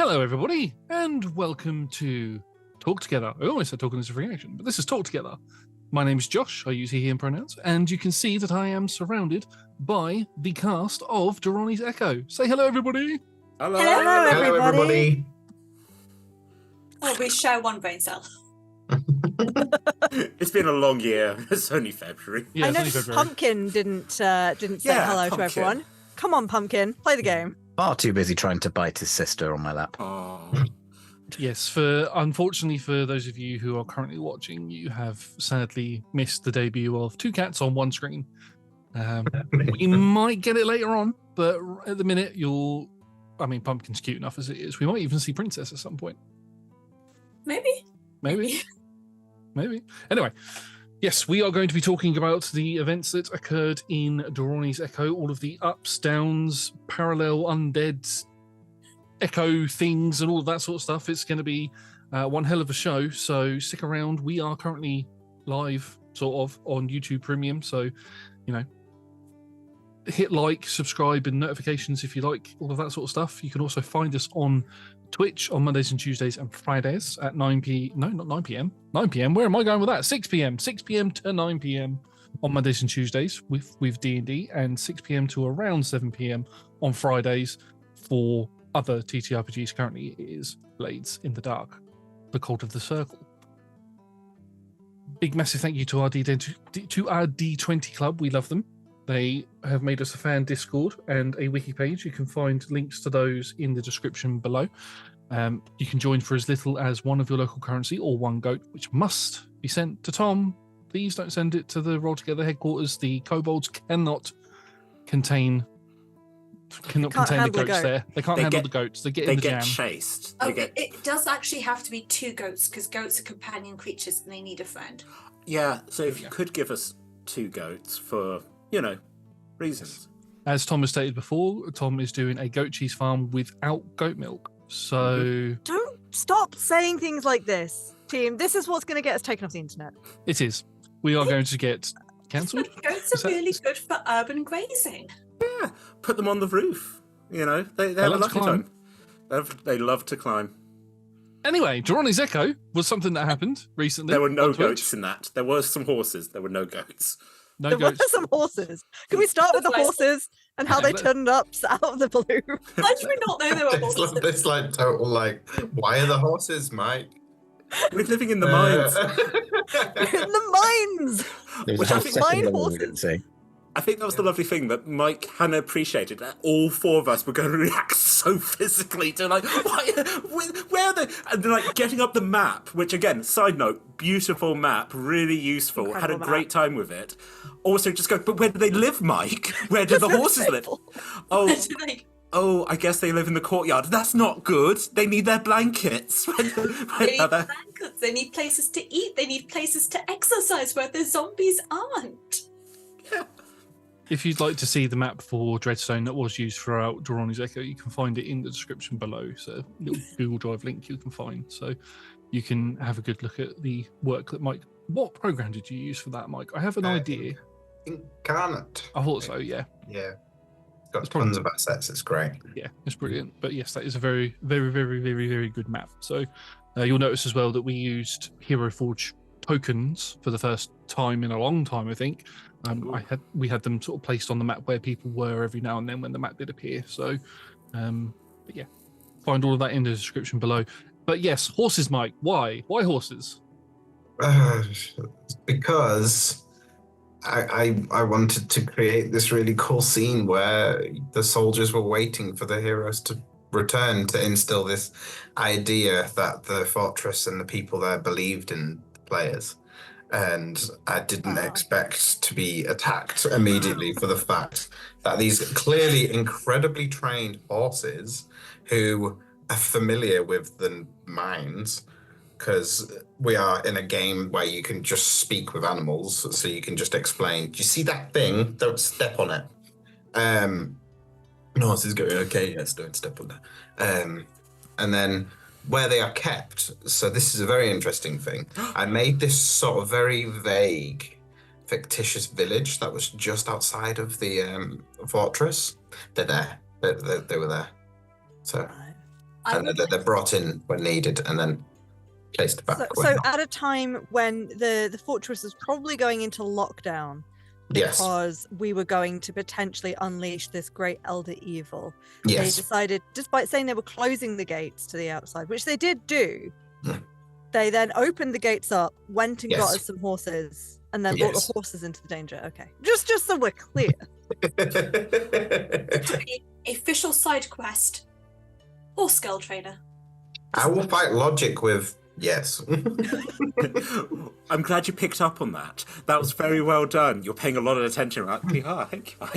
Hello, everybody, and welcome to Talk Together. I almost said Talking as a Free Action, but this is Talk Together. My name's Josh. I use he, him pronouns, and you can see that I am surrounded by the cast of Duronni's Echo. Say hello, everybody. Hello, everybody. Oh, we share one brain cell. It's been a long year. It's only February. Yeah, I it's know only February. Pumpkin didn't say hello to everyone. Come on, Pumpkin, play the game. Far too busy trying to bite his sister on my lap. Oh. Yes, unfortunately for those of you who are currently watching, you have sadly missed the debut of two cats on one screen. We might get it later on, but at the minute, Pumpkin's cute enough as it is. We might even see Princess at some point. Maybe. Anyway, yes, we are going to be talking about the events that occurred in Duronni's Echo, all of the ups, downs, parallel undead echo things and all of that sort of stuff. It's going to be one hell of a show, so stick around. We are currently live sort of on YouTube Premium, so hit like, subscribe and notifications if you like all of that sort of stuff. You can also find us on Twitch on Mondays and Tuesdays and Fridays at 9 p.m. Where am I going with that? 6 p.m. to 9 p.m. on Mondays and Tuesdays with D&D, and 6 p.m. to around 7 p.m. on Fridays for other TTRPGs. Currently it is Blades in the Dark, the Cult of the Circle. Big massive thank you to our D20 club. We love them. They have made us a fan Discord and a wiki page. You can find links to those in the description below. You can join for as little as one of your local currency or one goat, which must be sent to Tom. Please don't send it to the Roll Together headquarters. The kobolds cannot contain the goats there. They can't handle the goats. They get in the jam. They get chased. It does actually have to be two goats, because goats are companion creatures and they need a friend. Yeah, so if you could give us two goats for, reasons. As Tom has stated before, Tom is doing a goat cheese farm without goat milk. So Don't stop saying things like this, team. This is what's going to get us taken off the internet. it is. We are going to get cancelled. Goats are really good for urban grazing. Yeah, put them on the roof. They have a lovely time. They love to climb. Anyway, Duronni's Echo was something that happened recently. There were no goats in that. There were some horses. There were no goats. There were some horses. Can we start with the horses and how they turned up out of the blue? How did we not know there were horses? It's like total why are the horses, Mike? We're living in the mines. In the mines! There's a Mine level horses. we didn't see. I think that was the lovely thing that Mike Hannah appreciated, that all four of us were going to react so physically to where are they? And then getting up the map, which again, side note, beautiful map, really useful, Incredible had a great time with it. Also just go, but where do they live, Mike? Where do the horses live? Oh, I guess they live in the courtyard. That's not good. They need their blankets. They need blankets. They need places to eat. They need places to exercise where the zombies aren't. Yeah. If you'd like to see the map for Dreadstone that was used throughout Duronni's Echo, you can find it in the description below. So a little Google Drive link you can find. So you can have a good look at the work that Mike... What program did you use for that, Mike? I have an idea. Incarnate. I thought so, yeah. Yeah. It's got tons of assets. It's great. Yeah, it's brilliant. But yes, that is a very, very, very, very, very good map. So you'll notice as well that we used Hero Forge tokens for the first time in a long time, I think. We had them sort of placed on the map where people were every now and then when the map did appear. So, but yeah, find all of that in the description below. But yes, horses, Mike. Why? Why horses? Because I wanted to create this really cool scene where the soldiers were waiting for the heroes to return to instill this idea that the fortress and the people there believed in the players. And I didn't expect to be attacked immediately for the fact that these clearly incredibly trained horses who are familiar with the mines, because we are in a game where you can just speak with animals, so you can just explain, do you see that thing? Don't step on it. Horse is going, okay, yes, don't step on it. And then where they are kept. So this is a very interesting thing. I made this sort of very vague, fictitious village that was just outside of the fortress. They're there. They were there. So and that they're brought in when needed and then placed back. So at a time when the fortress was probably going into lockdown because we were going to potentially unleash this great elder evil, they decided, despite saying they were closing the gates to the outside, which they did do, they then opened the gates up, went and got us some horses, and then brought the horses into the danger. Okay, just so we're clear. Official side quest. Horse skull trainer. I will fight logic with yes. I'm glad you picked up on that. That was very well done. You're paying a lot of attention, right? Thank you.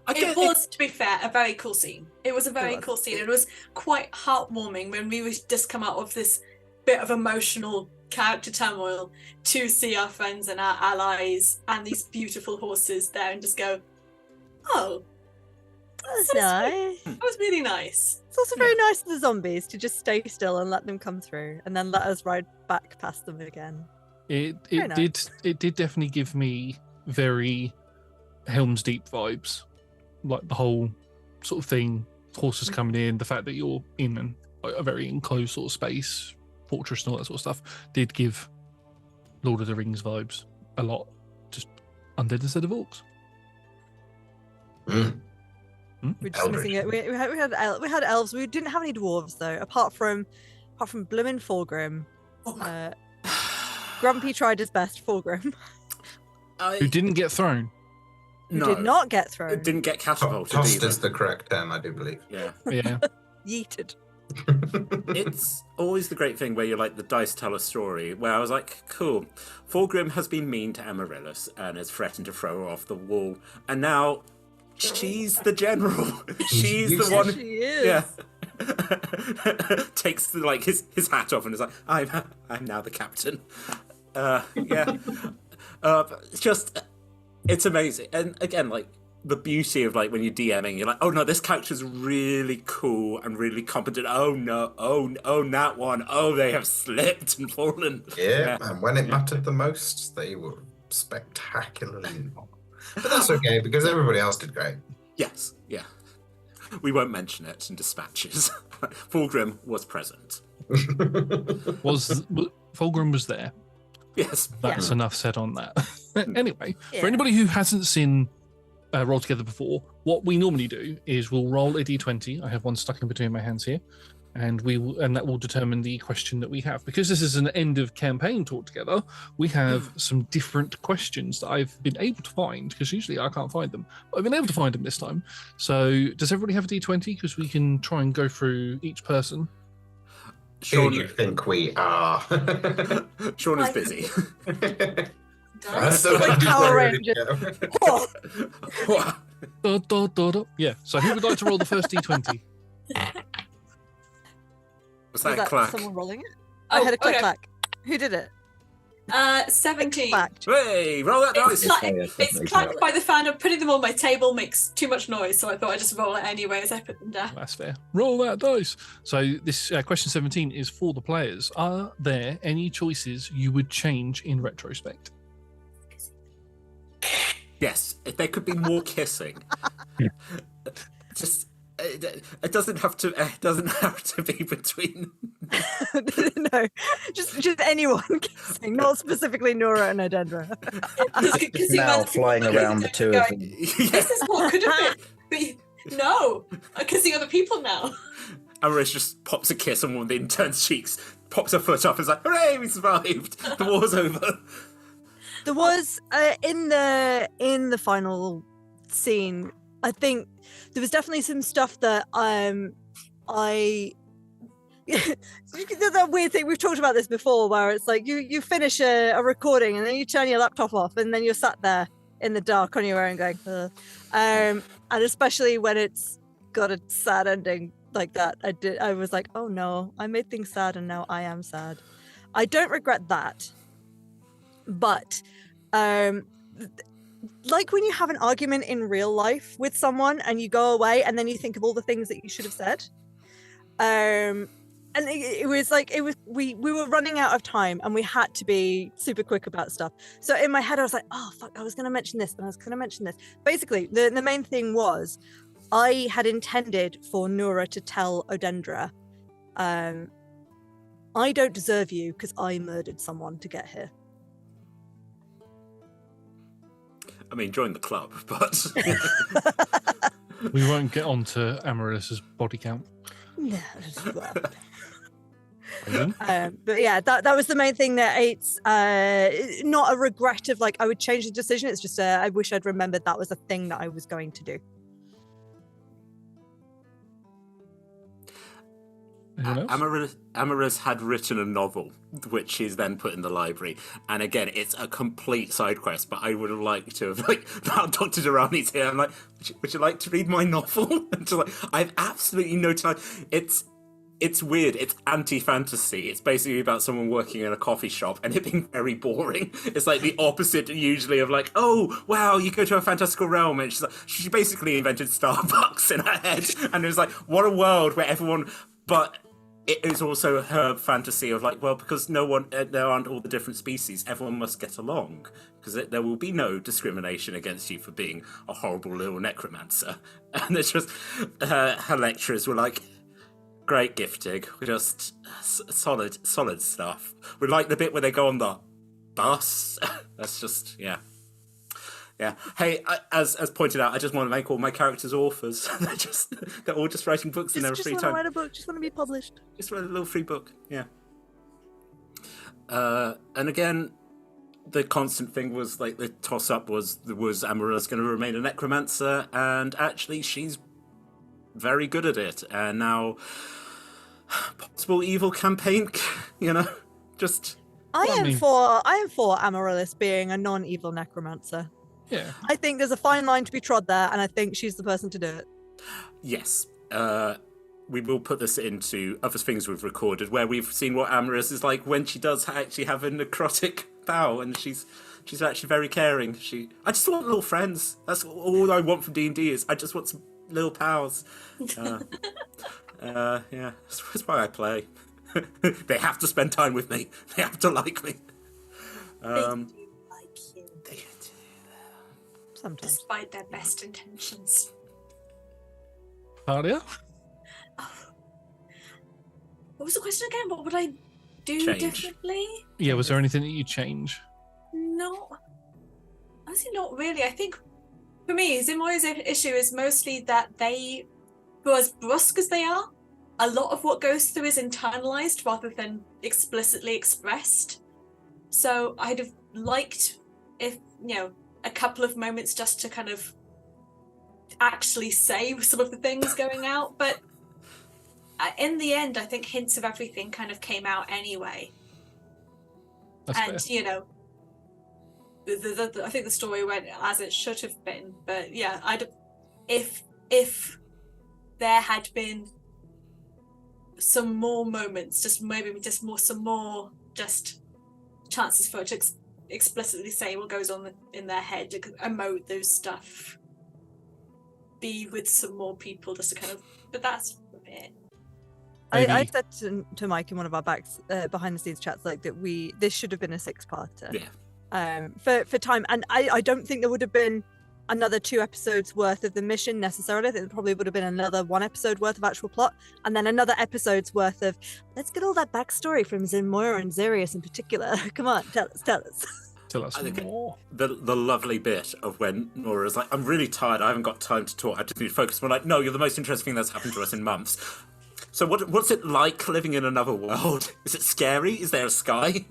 It was, to be fair, a very cool scene. It was a very cool scene. It was quite heartwarming when we would just come out of this bit of emotional character turmoil to see our friends and our allies and these beautiful horses there and just go, oh, that's nice. That was really nice. It's also very nice of the zombies to just stay still and let them come through and then let us ride back past them again. It did definitely give me very Helm's Deep vibes, like the whole sort of thing, horses coming in, the fact that you're in a very enclosed sort of space, fortress and all that sort of stuff, did give Lord of the Rings vibes a lot. Just undead instead of orcs. We're just missing it. We had elves. We didn't have any dwarves though, apart from Bloomin' Fulgrim. Grumpy tried his best. Fulgrim, who didn't get thrown. Who did not get thrown. It didn't get catapulted. Tossed is the correct term, I do believe. Yeah. Yeeted. It's always the great thing where you're like, the dice tell a story, where I was like, cool, Fulgrim has been mean to Amaryllis and has threatened to throw her off the wall, and now she's the general. She's the one. She is. Yeah. Takes his hat off and is like, I'm now the captain. It's amazing. And again, like, the beauty of like when you're DMing, you're like, oh no, this character's really cool and really competent. Oh no, oh that one. Oh, they have slipped and fallen. Yeah. And when it mattered the most, they were spectacularly wrong. But that's okay because everybody else did great. Yes, yeah. We won't mention it in dispatches. Fulgrim was present. Fulgrim was there. Yes. That's enough said on that. Anyway, for anybody who hasn't seen Roll Together before, what we normally do is we'll roll a d20. I have one stuck in between my hands here, and that will determine the question that we have. Because this is an end of campaign talk together, we have some different questions that I've been able to find, because usually I can't find them. But I've been able to find them this time. So does everybody have a d20? Because we can try and go through each person. Who do you think we are? Sean is busy. Like Power Rangers. Yeah. So who would like to roll the first d20? Was that a clack? Someone rolling it? I had a click clack. Who did it? 17. Hey, roll that dice. It's clacked by the fan of putting them on my table makes too much noise, so I thought I'd just roll it anyway as I put them down. That's fair. Roll that dice. So this question 17 is for the players. Are there any choices you would change in retrospect? Yes, if there could be more kissing. Just it doesn't have to be between. No, just anyone kissing, not specifically Nora and Adendra. Now flying around the two of them. This is what could have been. But no, I'm kissing other people now. Amaris just pops a kiss on one of the intern's cheeks, pops her foot up, and is like, "Hooray, we survived! The war's over." There was in the final scene, I think there was definitely some stuff that that weird thing, we've talked about this before, where it's like you finish a recording and then you turn your laptop off and then you're sat there in the dark on your own going, and especially when it's got a sad ending like that, I was like, oh no, I made things sad and now I am sad. I don't regret that, but like when you have an argument in real life with someone and you go away and then you think of all the things that you should have said, and it was like we were running out of time and we had to be super quick about stuff. So in my head I was like, oh fuck, I was going to mention this and I was going to mention this. Basically the main thing was I had intended for Nora to tell Odendra, I don't deserve you because I murdered someone to get here. I mean, join the club, but we won't get on to Amaryllis's body count. No, but yeah, that was the main thing. That it's not a regret of like I would change the decision. It's just I wish I'd remembered that was a thing that I was going to do. Amaryllis had written a novel, which she's then put in the library. And again, it's a complete side quest, but I would have liked to have, like, now Dr. Duroni's here. I'm like, would you like to read my novel? And like, I have absolutely no time. It's weird. It's anti-fantasy. It's basically about someone working in a coffee shop and it being very boring. It's like the opposite usually of like, oh, wow, you go to a fantastical realm. And she basically invented Starbucks in her head. And it was like, what a world where everyone... But it is also her fantasy of like, well, because there aren't all the different species, everyone must get along. Because there will be no discrimination against you for being a horrible little necromancer. And it's just, her lecturers were like, great gifting, just solid stuff. We like the bit where they go on the bus. That's just, yeah. Hey, as pointed out, I just want to make all my characters authors. They're all just writing books in their free time. Just want to write a book. Just want to be published. Just write a little free book. Yeah. And again, the constant thing was like the toss up was Amaryllis going to remain a necromancer, and actually she's very good at it. And now, possible evil campaign. Just. I am for Amaryllis being a non-evil necromancer. Yeah. I think there's a fine line to be trod there, and I think she's the person to do it. Yes. We will put this into other things we've recorded, where we've seen what Amaryllis is like when she does actually have a necrotic bow, and she's actually very caring. I just want little friends. That's all I want from D&D is I just want some little pals. Yeah, that's why I play. They have to spend time with me. They have to like me. They do like you. They do. Sometimes. Despite their best intentions. Talia? What was the question again? What would I do differently? Yeah, was there anything that you'd change? No. Honestly, not really. I think, for me, xin'moira's issue is mostly that they, for as brusque as they are, a lot of what goes through is internalized rather than explicitly expressed. So I'd have liked if, a couple of moments just to kind of actually say some of the things going out. But in the end, I think hints of everything kind of came out anyway. That's and, fair. I think the story went as it should have been. But yeah, if there had been some more moments, some more chances for it to explicitly say what goes on in their head, to emote those stuff, be with some more people, just to kind of. But that's it. I said to Mike in one of our behind the scenes chats like that this should have been a 6-parter. Yeah. For time, and I don't think there would have been another 2 episodes worth of the mission necessarily. I think there probably would have been another 1 episode worth of actual plot, and then another episode's worth of let's get all that backstory from xin'moira and Xerius in particular. Come on, tell us. Tell us more. The lovely bit of when Nora's like, I'm really tired, I haven't got time to talk, I just need to focus. We're like, no, you're the most interesting thing that's happened to us in months. So what's it like living in another world? Is it scary? Is there a sky?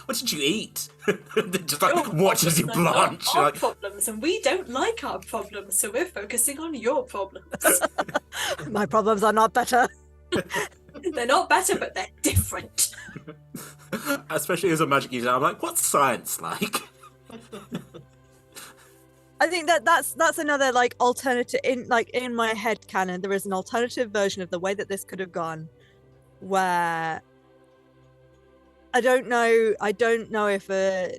What did you eat? Just like watches you blanch. Our problems, and we don't like our problems, so we're focusing on your problems. My problems are not better. They're not better, but they're different. Especially as a magic user, I'm like, what's science like? I think that's another like alternative in my head canon. There is an alternative version of the way that this could have gone, where I don't know if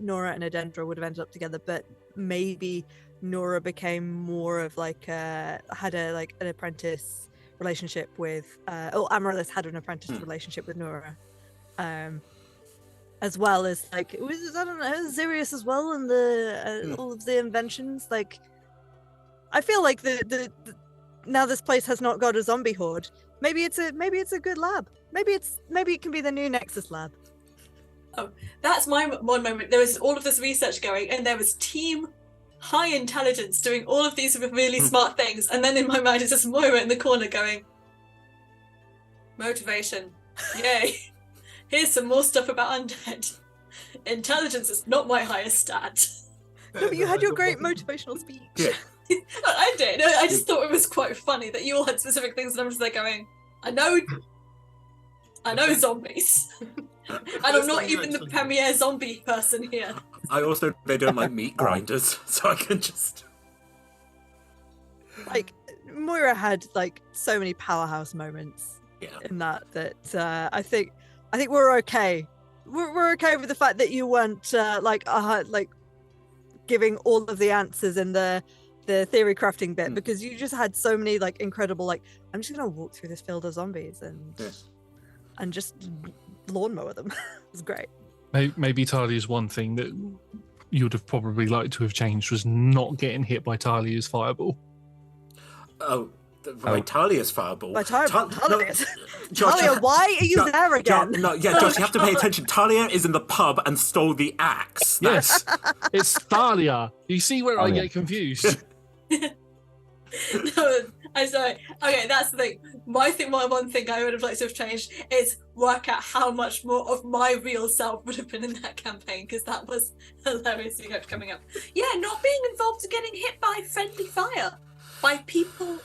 Nora and Odendra would have ended up together, but maybe Nora became more of like had an apprentice relationship with Amaryllis had an apprentice relationship with Nora, as well as like it was Xerius as well, and all of the inventions. Like I feel like the now this place has not got a zombie horde. Maybe it's a good lab. Maybe it can be the new Nexus lab. Oh, that's my one moment. There was all of this research going, and there was team high intelligence doing all of these really smart things, and then in my mind it's just Moira in the corner going, motivation, yay. Here's some more stuff about undead. Intelligence is not my highest stat. No, but you had your great motivational speech. Yeah. I did. I just thought it was quite funny that you all had specific things, and I'm just there going, I know zombies. And I'm not even the premier zombie person here. I also, they don't like meat grinders, so I can just... Like, Moira had, like, so many powerhouse moments in that I think we're okay. We're okay with the fact that you weren't, like giving all of the answers in the theory crafting bit, because you just had so many, like, incredible, like, I'm just going to walk through this field of zombies and just lawnmower them. It was great. Maybe Talia's one thing that you would have probably liked to have changed was not getting hit by Talia's fireball. By Talia's fireball. By Talia's. Josh, Talia, why are you there again? Josh, you have to pay attention. Talia is in the pub and stole the axe. Yes, it's Thalia. You see where I get confused? No, I'm sorry. Okay, that's the thing. My one thing I would have liked to have changed is work out how much more of my real self would have been in that campaign, because that was hilariously kept coming up. Yeah, not being involved in getting hit by friendly fire by people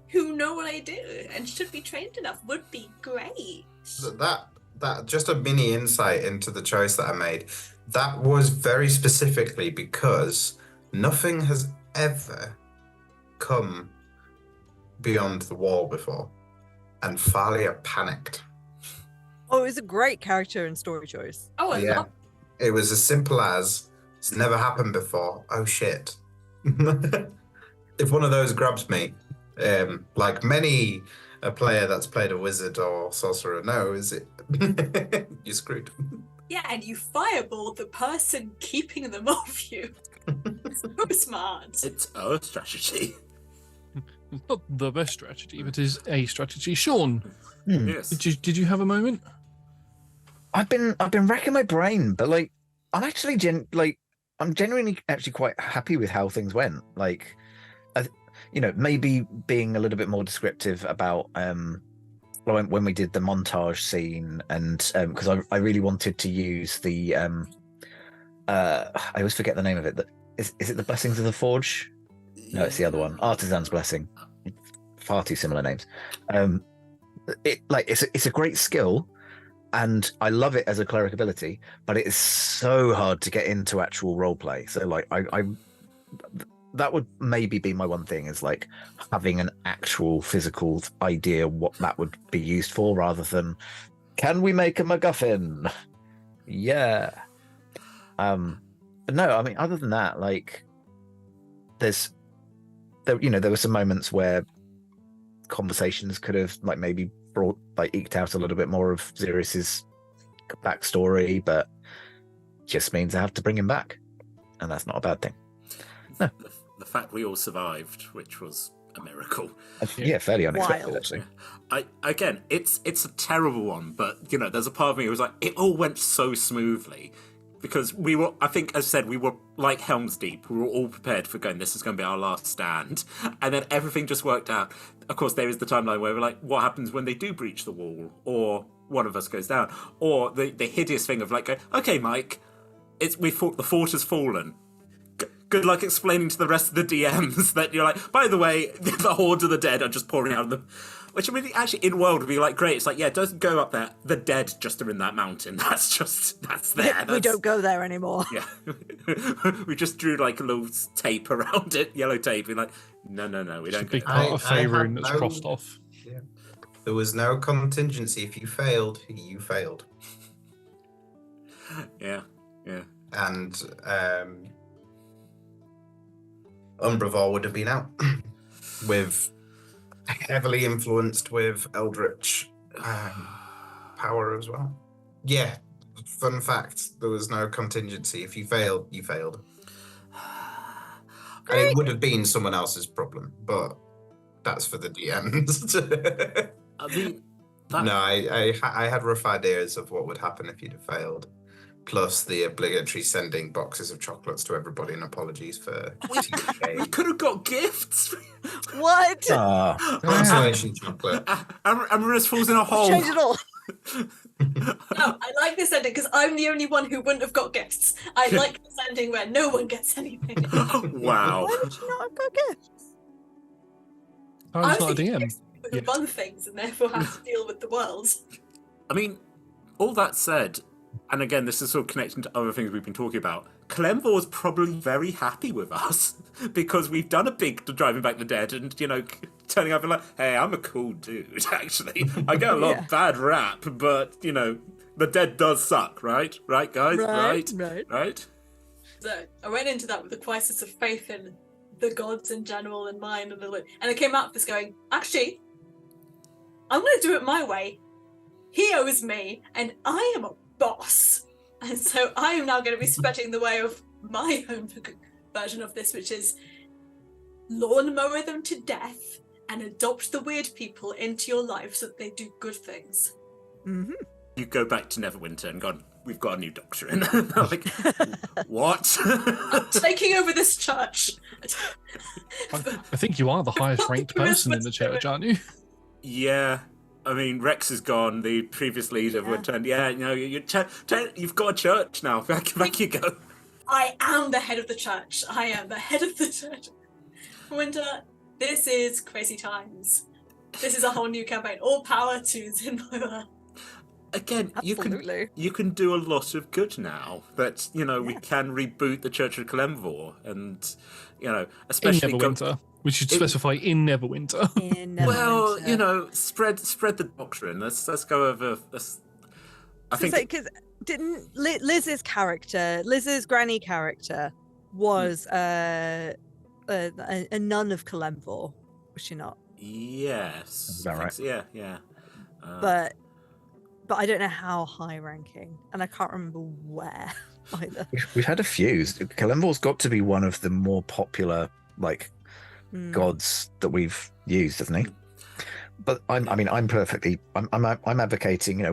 who know what I do and should be trained enough would be great. That just a mini insight into the choice that I made. That was very specifically because nothing has ever come beyond the wall before, and Thalia panicked. Oh, it was a great character and story choice. Oh, yeah. It was as simple as, it's never happened before. Oh shit. If one of those grabs me, like many a player that's played a wizard or sorcerer knows, you're screwed. Yeah, and you fireball the person keeping them off you. So smart. It's our strategy. It's not the best strategy, but it is a strategy. Sean, Yes. did you have a moment? I've been racking my brain, but like I'm actually I'm genuinely actually quite happy with how things went. Like, maybe being a little bit more descriptive about when we did the montage scene, and because I really wanted to use the I always forget the name of it. Is it the Blessings of the Forge? No, it's the other one. Artisan's Blessing. Far too similar names. It's a great skill, and I love it as a cleric ability, but it is so hard to get into actual roleplay. So like I that would maybe be my one thing, is like having an actual physical idea what that would be used for, rather than can we make a MacGuffin? Yeah. But no, I mean, other than that, like there were some moments where conversations could have like maybe eked out a little bit more of Xeris's backstory, but just means I have to bring him back, and that's not a bad thing. No. The fact we all survived, which was a miracle. Yeah, fairly unexpected, actually. Again, it's a terrible one, but there's a part of me who was like, it all went so smoothly. Because we were, I think, as I said, we were like Helm's Deep. We were all prepared for going, this is going to be our last stand. And then everything just worked out. Of course, there is the timeline where we're like, what happens when they do breach the wall? Or one of us goes down. Or the hideous thing of like, okay, Mike, the fort has fallen. Good luck explaining to the rest of the DMs that you're like, by the way, the hordes of the dead are just pouring out of them. Which, I mean, actually, in world would be like, great. It's like, yeah, don't go up there. The dead just are in that mountain. That's there. We don't go there anymore. Yeah. We just drew like a little tape around it, yellow tape. We're like, no, we don't go. It's a big part of Faerun that's crossed off. Yeah. There was no contingency. If you failed, you failed. Yeah. And Umbravor would have been out with heavily influenced with Eldritch power as well. Yeah, fun fact, there was no contingency. If you failed, you failed. And it would have been someone else's problem, but That's for the DMs. I mean, No, I had rough ideas of what would happen if you'd have failed. Plus the obligatory sending boxes of chocolates to everybody and apologies for we could have got gifts. What? Consolation chocolate. Amaris falls in a hole. Change it all. No, I like this ending because I'm the only one who wouldn't have got gifts. I like this ending where no one gets anything. Wow. Why would you not have got gifts? Oh, it's not a DM. Who run things and therefore have to deal with the world. I mean, all that said, and again, this is sort of connecting to other things we've been talking about. Clemvor's probably very happy with us because we've done a big driving back the dead and, turning up and like, hey, I'm a cool dude, actually. I get a lot of bad rap, but, the dead does suck, right? Right, guys? Right? So I went into that with a crisis of faith in the gods in general and mine and I came out of this going, actually, I'm going to do it my way. He owes me, and I am a boss. And so I am now going to be spreading the way of my own version of this, which is lawnmower them to death and adopt the weird people into your life so that they do good things. Mm-hmm. You go back to Neverwinter and gone, we've got a new doctor in. Like, what? I'm taking over this church. I think you are the highest ranked person in the church, aren't you? Yeah. I mean, Rex is gone. The previous leader returned. Yeah, you've got a church now. Back you go. I am the head of the church. I am the head of the church. Winter, this is crazy times. This is a whole new campaign. All power to xin'moira. Again, Absolutely. you can do a lot of good now. That we can reboot the Church of Clemvor, and especially in Neverwinter. We should specify in Neverwinter. Well, spread the doctrine. Let's go over this. I think because didn't Liz's character, Liz's granny character, was a nun of Clemvor, was she not? Yes. Is that right? Yeah. But I don't know how high ranking, and I can't remember where either. We've had a few. Clemvor's got to be one of the more popular gods that we've used, hasn't he? But I'm advocating,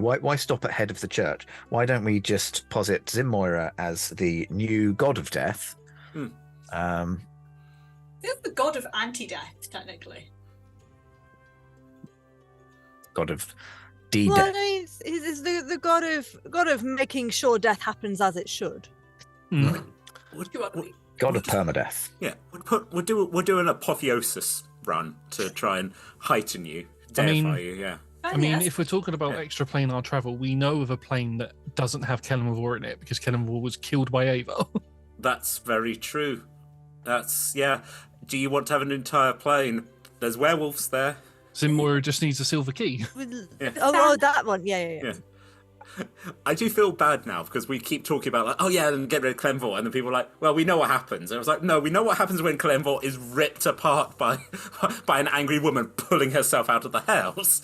why stop at head of the church? Why don't we just posit xin'moira as the new god of death? He's the god of anti-death, technically. God of D-death. Well, he's the god of making sure death happens as it should. God of permadeath. Yeah, we're doing apotheosis run to try and heighten you, deify you. Yeah. I mean, if we're talking about extra planar travel, we know of a plane that doesn't have Clemvor in it because Clemvor was killed by Ava. That's very true. Do you want to have an entire plane? There's werewolves there. xin'moira just needs a silver key. Yeah. Oh, that one. Yeah. I do feel bad now because we keep talking about and get rid of Clemvor, and then people are like, well, we know what happens. And I was like, no, we know what happens when Clemvor is ripped apart by an angry woman pulling herself out of the house.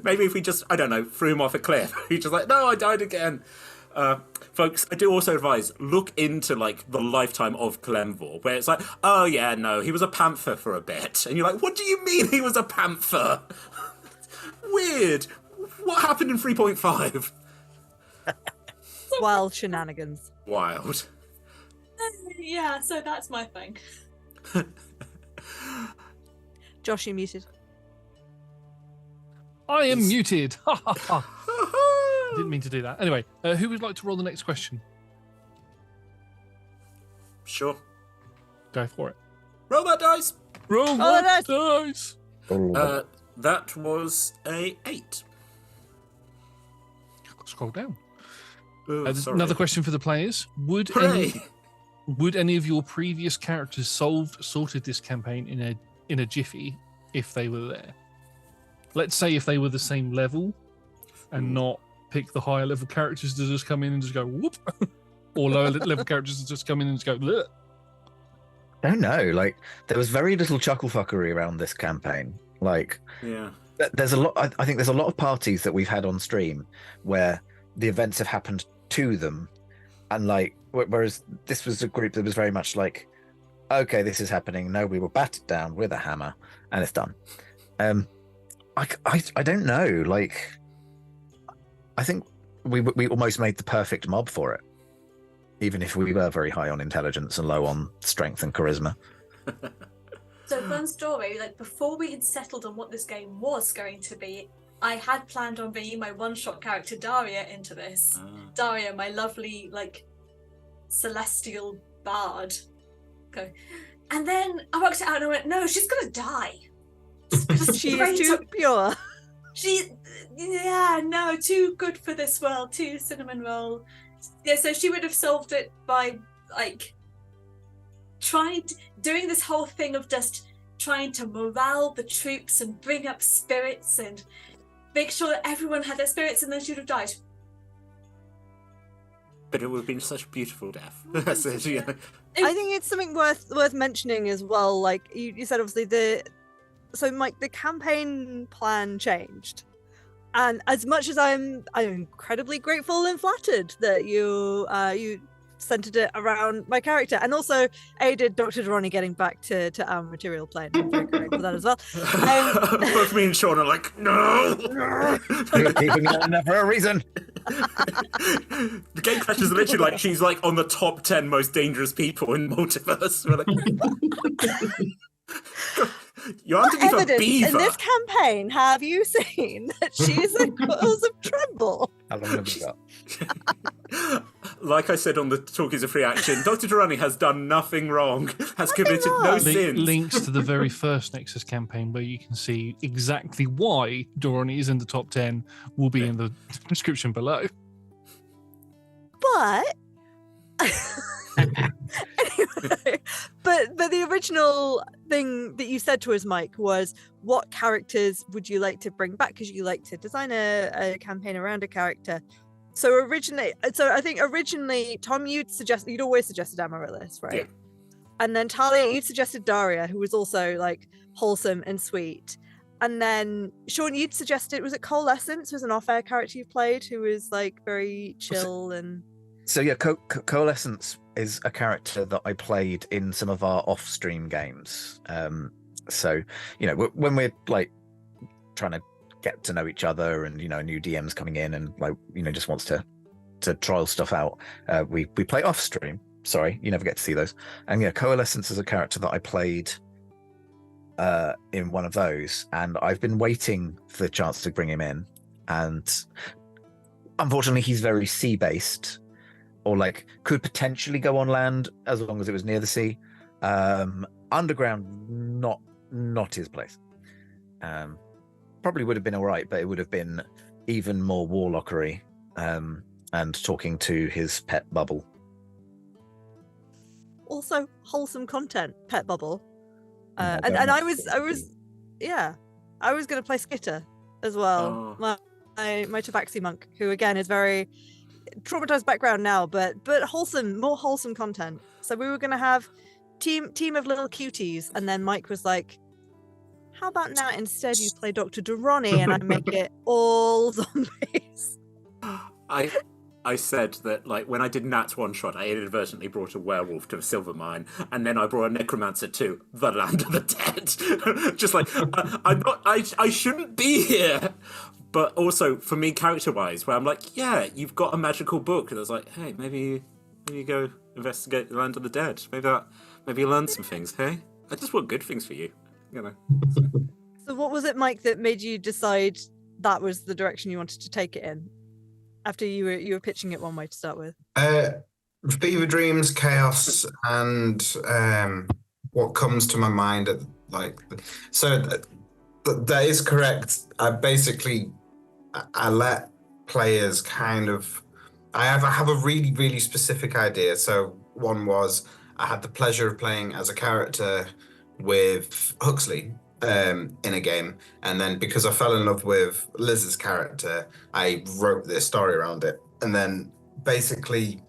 Maybe if we just, I don't know, threw him off a cliff. He's just like, no, I died again. Folks, I do also advise, look into the lifetime of Clemvor, where it's like, oh yeah, no, he was a panther for a bit. And you're like, what do you mean he was a panther? Weird. What happened in 3.5? Wild shenanigans. Wild. Yeah, so that's my thing. Josh, you muted. I am muted. Ha ha ha. Didn't mean to do that. Anyway, who would like to roll the next question? Sure. Go for it. Roll that dice. Roll that dice. That was a 8. Scroll down. Sorry. Another question for the players: Would any of your previous characters sorted this campaign in a jiffy if they were there? Let's say if they were the same level, and not pick the higher level characters to just come in and just go whoop, or lower level characters to just come in and just go bleh. I don't know. There was very little chuckle fuckery around this campaign. There's a lot. I think there's a lot of parties that we've had on stream where the events have happened to them, and whereas this was a group that was very much okay, this is happening. No, we will bat it down with a hammer, and it's done. I don't know. Like, I think we almost made the perfect mob for it, even if we were very high on intelligence and low on strength and charisma. So fun story, like before we had settled on what this game was going to be, I had planned on bringing my one-shot character Daria into this. Daria, my lovely, like, celestial bard. Okay. And then I worked it out and I went, no, she's gonna die. She's too pure. No, too good for this world, too cinnamon roll. Yeah, so she would have solved it by, like, doing this whole thing of just trying to morale the troops and bring up spirits and make sure that everyone had their spirits, and then she would have died. But it would have been such a beautiful death. That's it, you know. I think it's something worth mentioning as well. Like you said, obviously so Mike, the campaign plan changed, and as much as I'm incredibly grateful and flattered that you centered it around my character, and also aided Dr. Duronni getting back to our material plane. I'm very grateful for that as well. Both me and Sean are like, no! You're keeping it in there for a reason. The game crash is literally like she's like on the top 10 most dangerous people in multiverse. We're like, you aren't even a beaver. In this campaign, have you seen that she's a cause of trouble? How long have we got? Like I said on the Talk is a Free Action, Dr. Duronni has done nothing wrong, has committed no sins. Links to the very first Nexus campaign where you can see exactly why Duronni is in the top 10 will be in the description below. But anyway, but the original thing that you said to us, Mike, was what characters would you like to bring back, because you like to design a campaign around a character. So I think originally, Tom, you'd always suggested Amaryllis, right? Yeah. And then Talia, you'd suggested Daria, who was also like wholesome and sweet. And then Sean, you'd suggested, was it Coalescence, was an off-air character you played who was like very chill and... So yeah, Coalescence is a character that I played in some of our off-stream games. So, you know, when we're like trying to get to know each other, and, you know, new DMs coming in and, like, you know, just wants to trial stuff out, we play off-stream. Sorry, you never get to see those. And yeah, Coalescence is a character that I played in one of those, and I've been waiting for the chance to bring him in, and unfortunately he's very sea-based, or like could potentially go on land as long as it was near the sea. Underground, not his place. Probably would have been all right, but it would have been even more warlockery, and talking to his pet bubble. Also wholesome content, pet bubble. And I was going to play Skitter as well. My Tabaxi monk, who again is very traumatized background now, but more wholesome content. So we were going to have team of little cuties, and then Mike was like, how about now instead you play Dr. Duronni and I make it all zombies? I said that, like, when I did Nat's one shot, I inadvertently brought a werewolf to a silver mine, and then I brought a necromancer to the land of the dead. Just like, I shouldn't be here. But also, for me, character-wise, where I'm like, yeah, you've got a magical book, and I was like, hey, maybe you go investigate the land of the dead. Maybe you learn some things, hey? I just want good things for you, you know. So what was it, Mike, that made you decide that was the direction you wanted to take it in? After you were pitching it one way to start with. Fever dreams, chaos, and what comes to my mind at that is correct. I let players kind of. I have a really, really specific idea. So one was I had the pleasure of playing as a character with Huxley in a game, and then because I fell in love with Liz's character, I wrote this story around it. And then basically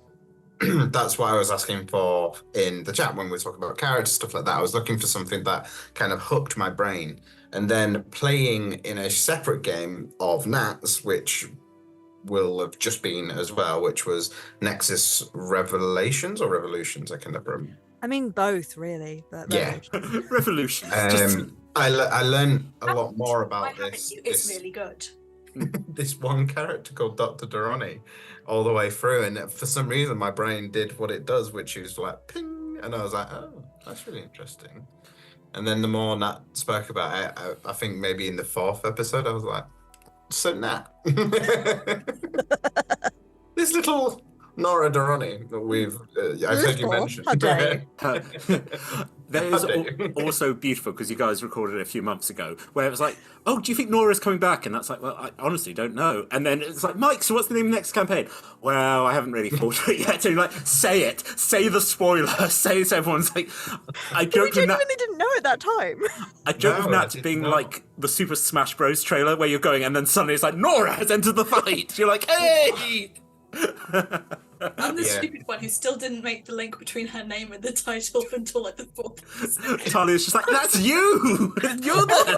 that's what I was asking for in the chat when we were talking about character stuff like that. I was looking for something that kind of hooked my brain. And then playing in a separate game of Nats, which will have just been as well, which was Nexus Revelations or Revolutions, I can never remember. I mean, both really, but Yeah. Revolutions. I learned a lot more about this. It's really good. This one character called Dr. Duronni all the way through, and for some reason my brain did what it does, which is like ping, and I was like, oh, that's really interesting. And then the more Nat spoke about it, I think maybe in the 4th episode, I was like, so Nat, this little Nora Duronni that I've heard you mention. That is also beautiful because you guys recorded it a few months ago where it was like, oh, do you think Nora's coming back? And that's like, well, I honestly don't know. And then it's like, Mike, so what's the name of the next campaign? Well, I haven't really thought of it yet. So you're like, say it. Say the spoiler. Say it so everyone's like, I joked with Nat. We didn't know at that time. I joked with Nat being like the Super Smash Bros. Trailer where you're going and then suddenly it's like, Nora has entered the fight. You're like, hey! I'm the stupid one who still didn't make the link between her name and the title until like the 4th. Talia's just like, that's you! You're the...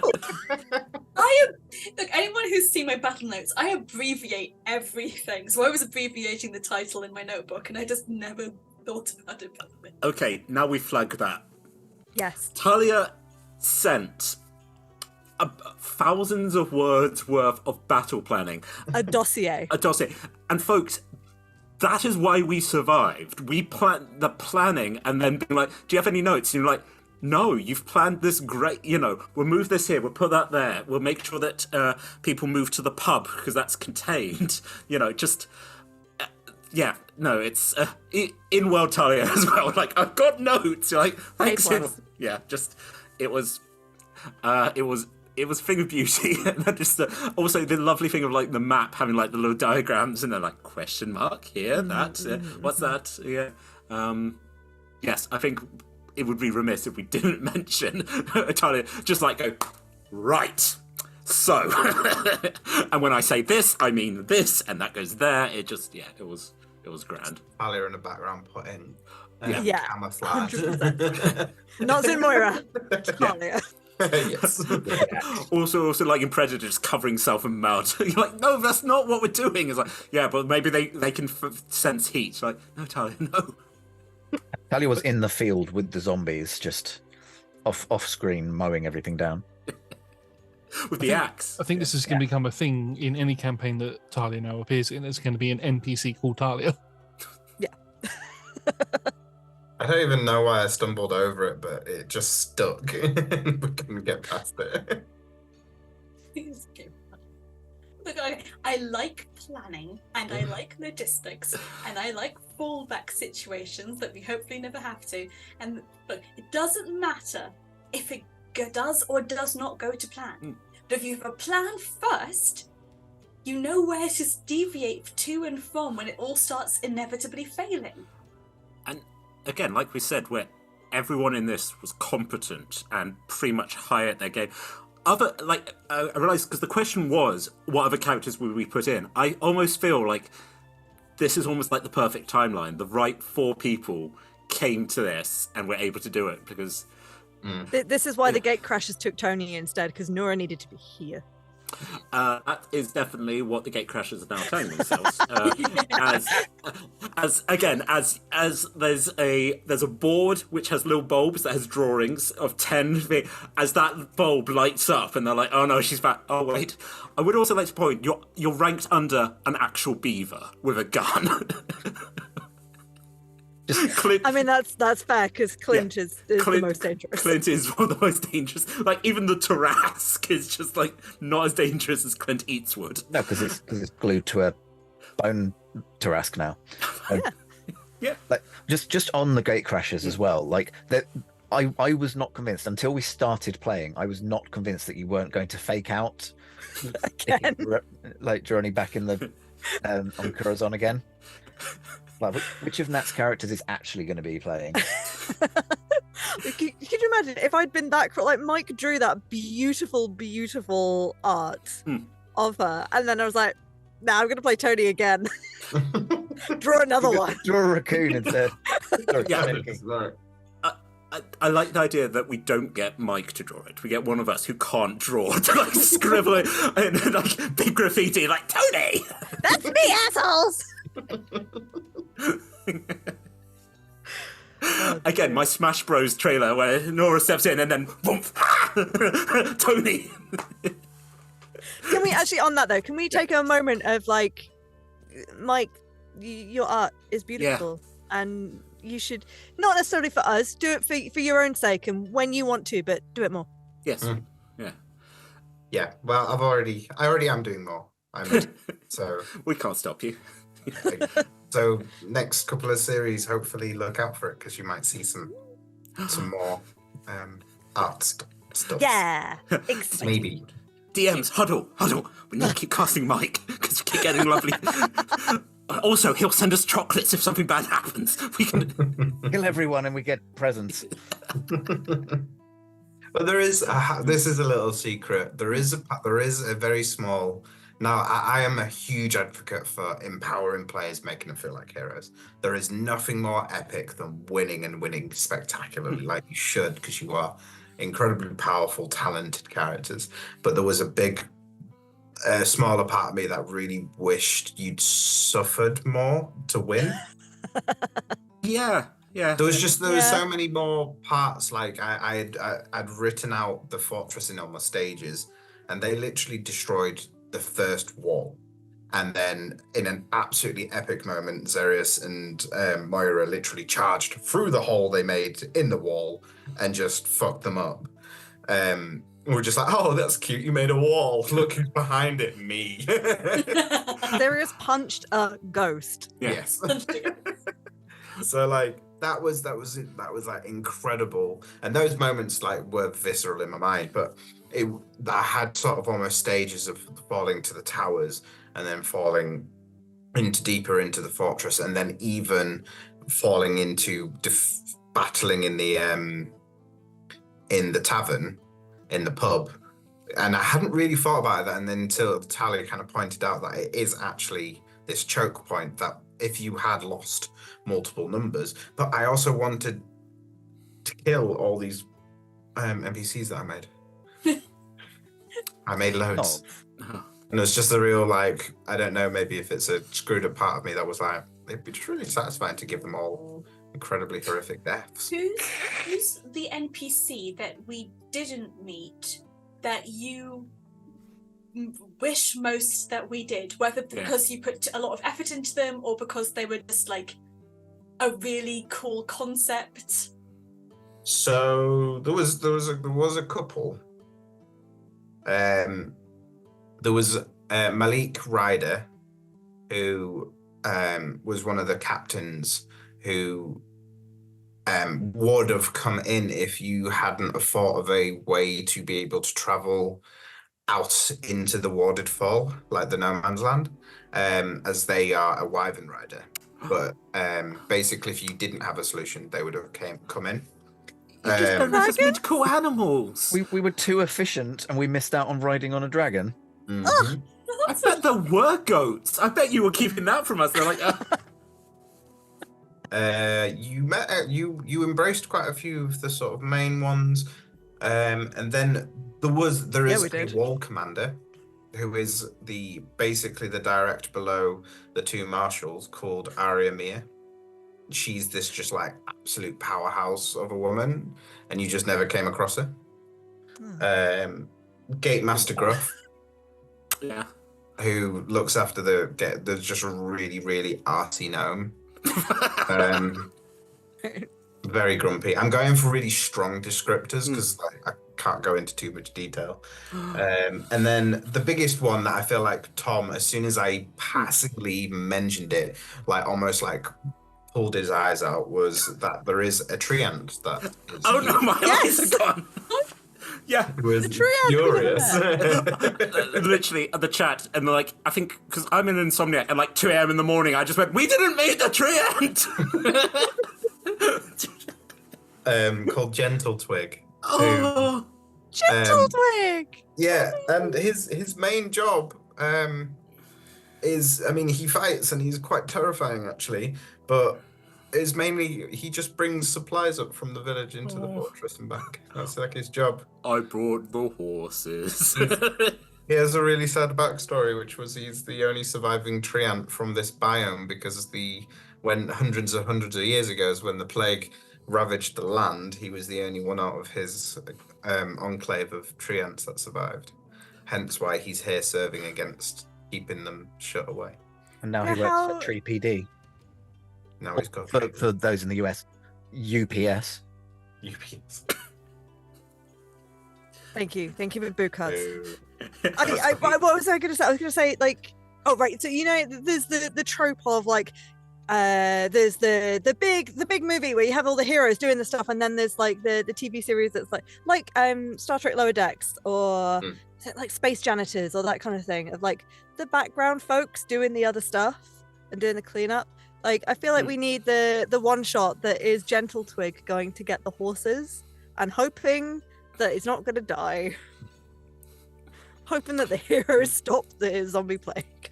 Look, anyone who's seen my battle notes, I abbreviate everything. So I was abbreviating the title in my notebook and I just never thought about it. Okay, now we flag that. Yes. Talia sent thousands of words worth of battle planning. A dossier. And folks, that is why we survived. We planned the planning and then being like, do you have any notes? And you're like, no, you've planned this great, we'll move this here, we'll put that there, we'll make sure that people move to the pub because that's contained. It's in World Talia as well. Like, I've got notes. You're like, thanks. It was thing of beauty. And just also the lovely thing of like the map having like the little diagrams and they're like question mark here, that, what's that? Yeah. Yes, I think it would be remiss if we didn't mention Talia just like go, right. So, and when I say this, I mean this, and that goes there. It just, it was grand. Talia in the background putting camouflage. Not xin'moira. Talia. Yes. Also, like in Predator, just covering self in mud. You're like, no, that's not what we're doing. It's like, yeah, but maybe they can sense heat. Like, no, Talia, no. Talia was in the field with the zombies, just off screen, mowing everything down. With the axe. I think this is going to become a thing in any campaign that Talia now appears in. There's going to be an NPC called Talia. Yeah. I don't even know why I stumbled over it, but it just stuck. We couldn't get past it. Look, I like planning, and I like logistics, and I like fallback situations that we hopefully never have to. And look, it doesn't matter if it does or does not go to plan. But if you have a plan first, you know where to deviate to and from when it all starts inevitably failing. And again, like we said, where everyone in this was competent and pretty much high at their game. I realised, because the question was, what other characters would we put in? I almost feel like this is almost like the perfect timeline. The right 4 people came to this and were able to do it, because... This is why the gate crashers took Tony instead, because Nora needed to be here. That is definitely what the gate crashers are now telling themselves. As there's a board which has little bulbs that has drawings of 10. As that bulb lights up, and they're like, "Oh no, she's back." Oh wait, I would also like to point you're ranked under an actual beaver with a gun. I mean, that's fair, because Clint is the most dangerous. Clint is one of the most dangerous. Like, even the Tarrasque is just, like, not as dangerous as Clint Eastwood. No, because it's glued to a bone Tarrasque now. Yeah. Like, just on the gate crashes as well. Like, that, I was not convinced, until we started playing, I was not convinced that you weren't going to fake out. Again. Like, Duronni back in the on Corazon again. Like, which of Nat's characters is actually going to be playing? Could you imagine if I'd been that like Mike drew that beautiful art of her, and then I was like, "Nah, I'm going to play Tony again." Draw another one. Draw a raccoon instead. I like the idea that we don't get Mike to draw it. We get one of us who can't draw to like scribble it and like big graffiti, like Tony. That's me, assholes. Again, my Smash Bros trailer where Nora steps in and then boom, Tony. Can we actually, on that though, can we take a moment of like, Mike, your art is beautiful, and you should, not necessarily for us, do it for your own sake and when you want to, but do it more. Yes. Yeah. Well, I already am doing more. So we can't stop you. So next couple of series, hopefully look out for it because you might see some more art stuff. Yeah. Maybe. DMs, huddle. We need to keep casting Mike because we keep getting lovely. Also, he'll send us chocolates if something bad happens. We can kill everyone and we get presents. But there is this is a little secret. There is a very small. Now, I am a huge advocate for empowering players, making them feel like heroes. There is nothing more epic than winning and winning spectacularly, like you should, because you are incredibly powerful, talented characters. But there was a big, smaller part of me that really wished you'd suffered more to win. Yeah. There was so many more parts. Like I'd written out the fortress in all my stages, and they literally destroyed the first wall. And then in an absolutely epic moment, Xerius and Moira literally charged through the hole they made in the wall and just fucked them up. We're just like, oh, that's cute. You made a wall. Look who's behind it, me. Xerius punched a ghost. Yes. So like that was like incredible. And those moments like were visceral in my mind, but I had sort of almost stages of falling to the towers and then falling deeper into the fortress, and then even falling into battling in the tavern, in the pub. And I hadn't really thought about that, and then until Talia kind of pointed out that it is actually this choke point that if you had lost multiple numbers. But I also wanted to kill all these NPCs that I made. I made loads. And it's just a real, like, I don't know, maybe if it's a screwed up part of me that was like, it'd be just really satisfying to give them all incredibly horrific deaths. Who's the NPC that we didn't meet that you wish most that we did? Whether because you put a lot of effort into them or because they were just like a really cool concept? So there was a couple. There was Malik Ryder, who was one of the captains who would have come in if you hadn't thought of a way to be able to travel out into the Warded Fall, like the No Man's Land, as they are a wyvern rider. But basically, if you didn't have a solution, they would have come in. You just don't let us meet cool animals. We were too efficient and we missed out on riding on a dragon. Mm-hmm. I bet there were goats. I bet you were keeping that from us. They're like, you embraced quite a few of the sort of main ones, and then there is a wall commander who is basically the direct below the two marshals called Arya Mia. She's this just like absolute powerhouse of a woman, and you just never came across her. Gate Master Gruff, who looks after there's just a really, really arty gnome. Very grumpy. I'm going for really strong descriptors because I can't go into too much detail. And then the biggest one that I feel like Tom, as soon as I passively mentioned it, like almost like pulled his eyes out, was that there is a treant that is no, my eyes are gone. Yeah, it was furious. Literally at the chat, and like, I think because I'm an insomniac, and like 2 a.m. in the morning, I just went, "We didn't meet the treant." Called Gentle Twig. Oh, Gentle Twig. Yeah, and his main job is, I mean, he fights and he's quite terrifying actually, but is mainly he just brings supplies up from the village into the fortress and back. That's like his job. I brought the horses. He has a really sad backstory, which was he's the only surviving treant from this biome because when hundreds of years ago is when the plague ravaged the land, he was the only one out of his enclave of treants that survived. Hence why he's here serving against keeping them shut away. And now he works for Tree PD. Now he's got for those in the US, UPS. UPS. Thank you for boo cards. What was I going to say? I was going to say, like, oh right, so you know, there's the trope of like, there's the big movie where you have all the heroes doing the stuff, and then there's like the TV series that's like Star Trek Lower Decks, or like Space Janitors, or that kind of thing, of like the background folks doing the other stuff and doing the cleanup. Like, I feel like we need the one shot that is Gentle Twig going to get the horses and hoping that it's not going to die. Hoping that the heroes stop the zombie plague.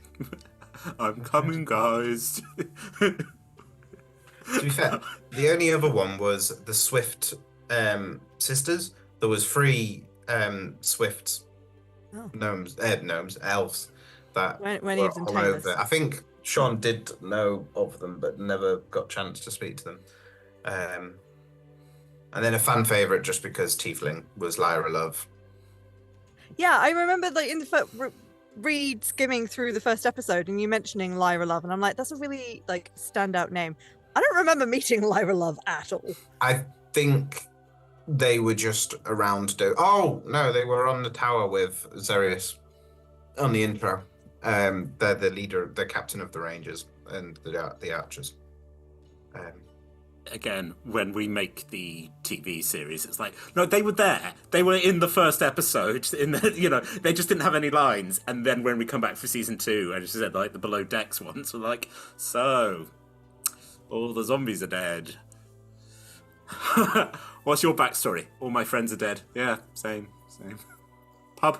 I'm coming, guys. To be fair, the only other one was the Swift sisters. There was 3 Swift elves that when were all over. I think Sean did know of them, but never got a chance to speak to them. And then a fan favorite, just because Tiefling, was Lyra Love. Yeah, I remember like in the read skimming through the first episode and you mentioning Lyra Love, and I'm like, that's a really like standout name. I don't remember meeting Lyra Love at all. I think they were just around. Oh no, they were on the tower with Xerius on the intro. They're the leader, the captain of the Rangers and the Archers. Again, when we make the TV series, it's like, no, they were there. They were in the first episode. They just didn't have any lines. And then when we come back for season 2, and she said like the below decks ones, we're like, so all the zombies are dead. What's your backstory? All my friends are dead. Yeah, same. Pub.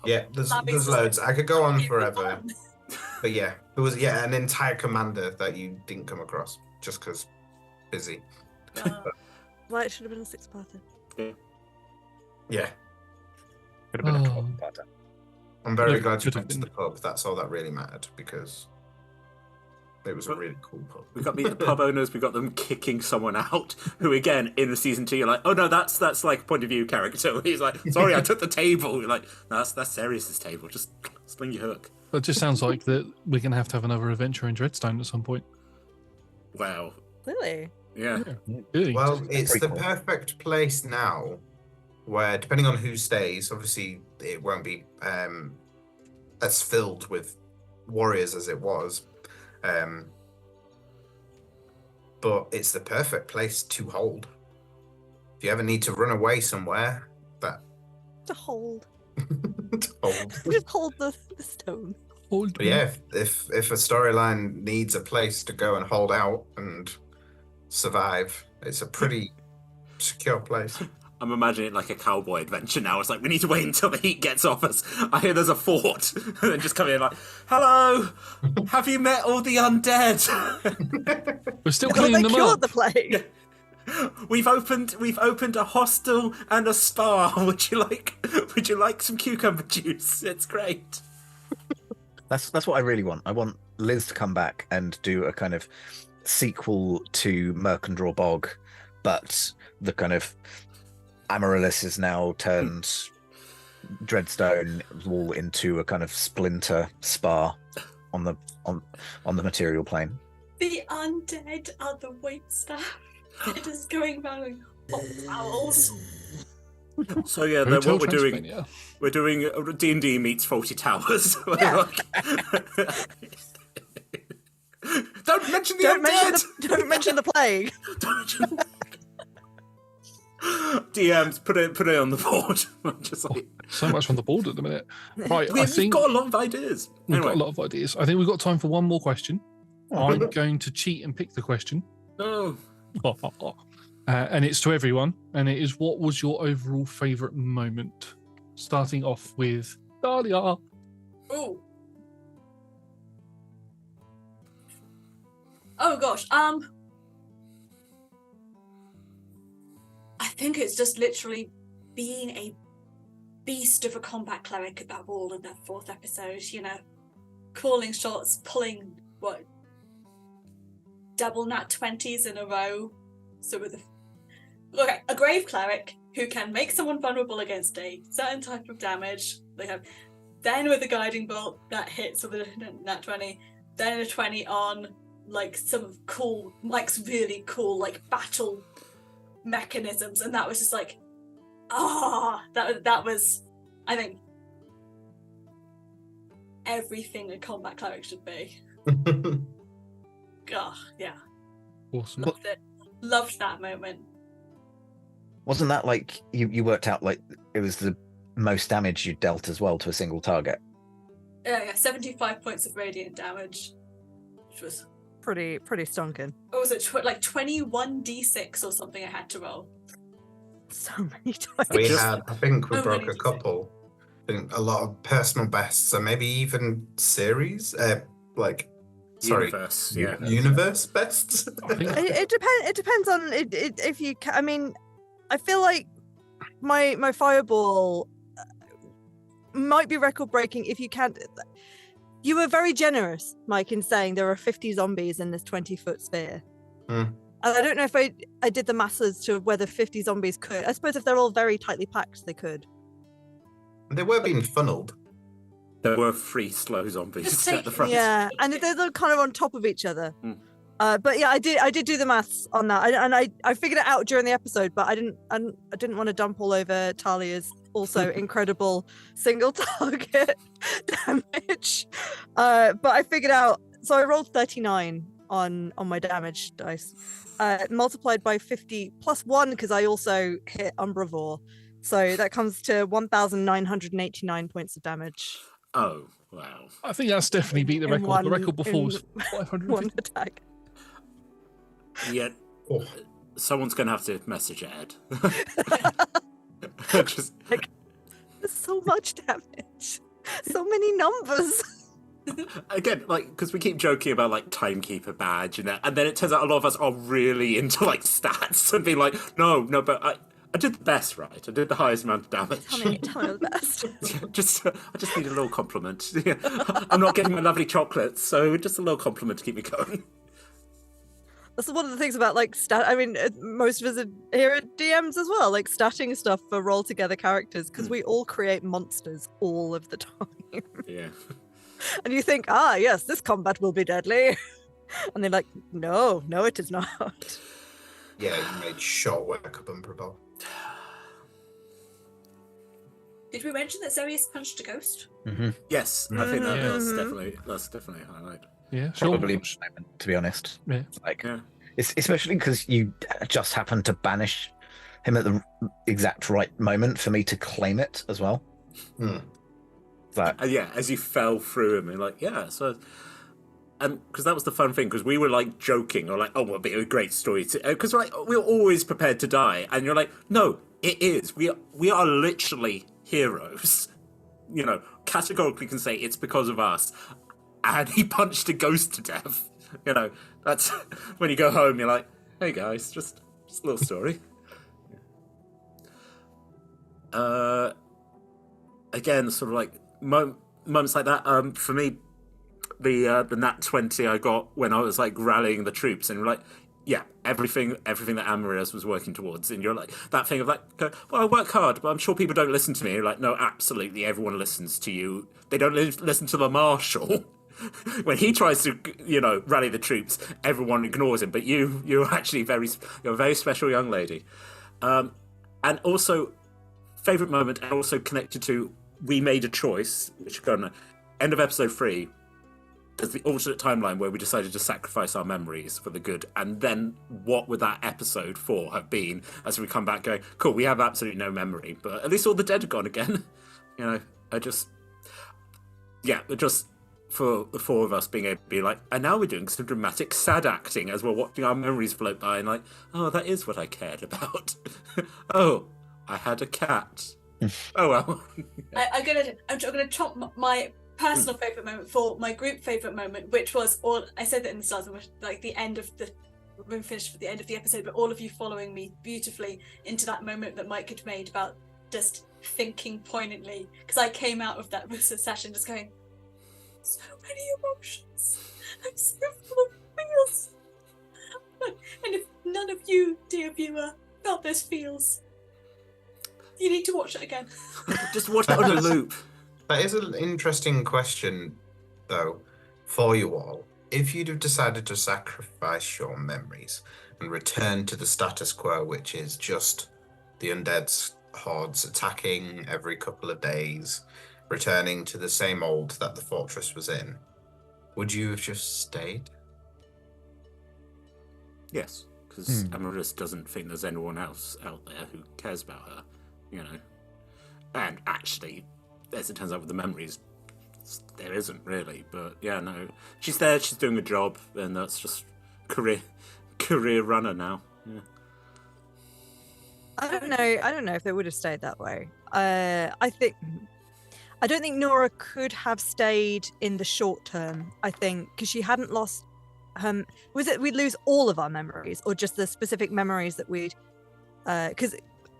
Yeah, there's loads. I could go on forever. But yeah, there was an entire commander that you didn't come across just because busy. Well, it should have been a 6-parter. Yeah. Could have been a 12-parter. I'm very glad you went to the pub. That's all that really mattered, because it was a really cool pub. We got the pub owners. We got them kicking someone out. Who again in the season 2, you're like, oh no, that's like a point of view character. He's like, sorry, I took the table. You're like, no, that's Sirius's table. Just sling your hook. It just sounds like that we're going to have another adventure in Dreadstone at some point. Wow. Really? Yeah. Really. Well, it's the perfect place now, where depending on who stays, obviously it won't be as filled with warriors as it was. But it's the perfect place to hold. If you ever need to run away somewhere, to hold. to hold. Just hold the stone. But yeah, if a storyline needs a place to go and hold out and survive, it's a pretty secure place. I'm imagining like a cowboy adventure now. It's like, we need to wait until the heat gets off us. I hear there's a fort. And then just come in like, hello, have you met all the undead? We're still cleaning them cured up. The plague. Yeah. We've opened a hostel and a spa. Would you like some cucumber juice? It's great. That's what I really want. I want Liz to come back and do a kind of sequel to Mercandraw Bog, but the kind of Amaryllis is now turned Dreadstone all into a kind of splinter spa on the material plane. The undead are the waitstaff. They're just going around hot towels. So yeah, then what we're doing D&D meets Faulty Towers. Yeah. Don't mention the undead! Don't mention the plague. DMs, put it on the board. Just like... So much on the board at the minute. Right, We've got a lot of ideas. We've got a lot of ideas. I think we've got time for one more question. I'm going to cheat and pick the question. No. And it's to everyone. And it is, what was your overall favourite moment? Starting off with Dahlia. Oh. Oh gosh. I think it's just literally being a beast of a combat cleric at that wall in that 4th episode, calling shots, pulling double nat 20s in a row. So with a grave cleric who can make someone vulnerable against a certain type of damage. They have then with a guiding bolt that hits with a nat 20, then a 20 on like some cool, Mike's really cool like battle mechanisms, and that was just like, that was, I think, everything a combat cleric should be. Yeah. Awesome. Loved it. Loved that moment. Wasn't that like you worked out like it was the most damage you dealt as well to a single target? Yeah, 75 points of radiant damage, which was pretty stonking. What was it? Like 21d6 or something I had to roll. So many times. I think we broke a couple. I think a lot of personal bests, and maybe even series, Universe, yeah. Universe bests. It depends on if you. I mean, I feel like my fireball might be record breaking if you can't. You were very generous, Mike, in saying there are 50 zombies in this 20-foot sphere. And I don't know if I did the maths as to whether 50 zombies could. I suppose if they're all very tightly packed, they could. They were being funneled. There were 3 slow zombies at the front. Yeah, and they're kind of on top of each other. But yeah, I did do the maths on that, and I figured it out during the episode, but I didn't want to dump all over Talia's also incredible single target damage. But I figured out, so I rolled 39 on my damage dice, multiplied by 50 plus 1 because I also hit Umbravore, so that comes to 1,989 points of damage. Oh wow! I think that's definitely beat the record. The record before was 500. One attack. Yeah, someone's going to have to message Ed. Just... There's so much damage, so many numbers. Again, like, because we keep joking about like timekeeper badge and that, and then it turns out a lot of us are really into like stats and being like, no, but I did the best, right? I did the highest amount of damage. Tell me the best. I just need a little compliment. I'm not getting my lovely chocolates, so just a little compliment to keep me going. That's one of the things about like stat. I mean, most of us are here at DMs as well, like statting stuff for roll together characters because we all create monsters all of the time. Yeah. And you think, yes, this combat will be deadly, and they're like, no, it is not. Yeah, you made short work of Umbravore. Did we mention that Zerius punched a ghost? Mm-hmm. Yes, I think that's definitely a highlight. Yeah, sure. Probably, to be honest. Yeah. Especially because you just happened to banish him at the exact right moment for me to claim it as well. Yeah, as you fell through him, and like, so, and because that was the fun thing, because we were like joking, or like, oh, it'll be a great story, because we're always prepared to die, and you're like, no, it is. We are literally heroes. Categorically can say it's because of us. And he punched a ghost to death. That's when you go home, you're like, hey guys, just a little story. Again, sort of like moments like that. For me, the nat 20 I got when I was like rallying the troops, and like, yeah, everything that Amarius was working towards, and you're like that thing of like, well, I work hard, but I'm sure people don't listen to me. You're like, no, absolutely, everyone listens to you. They don't listen to the marshal. When he tries to, rally the troops, everyone ignores him. But you're actually you're a very special young lady. And also, favorite moment, and also connected to, we made a choice, which end of episode 3. There's the alternate timeline where we decided to sacrifice our memories for the good. And then what would that episode 4 have been as we come back going, cool, we have absolutely no memory, but at least all the dead are gone again. For the 4 of us being able to be like, and now we're doing some dramatic sad acting as we're watching our memories float by, and like, oh, that is what I cared about. Oh, I had a cat. Oh well. I'm gonna top my personal favorite moment for my group favorite moment, which was I said that in the start, like the end of when we finished at the end of the episode, but all of you following me beautifully into that moment that Mike had made about just thinking poignantly, because I came out of that session just going, so many emotions. I'm so full of feels. And if none of you, dear viewer, felt those feels, you need to watch it again. Just watch it on a loop. That is an interesting question, though, for you all. If you'd have decided to sacrifice your memories and return to the status quo, which is just the undead's hordes attacking every couple of days, returning to the same old that the fortress was in, would you have just stayed? Yes, because Amaryllis doesn't think there's anyone else out there who cares about her, you know. And actually, as it turns out with the memories, there isn't really. But yeah, no, she's there, she's doing a job, and that's just career runner now. Yeah. I don't know if they would have stayed that way. I don't think Nora could have stayed in the short term. I think because she hadn't lost was it we'd lose all of our memories or just the specific memories that we'd because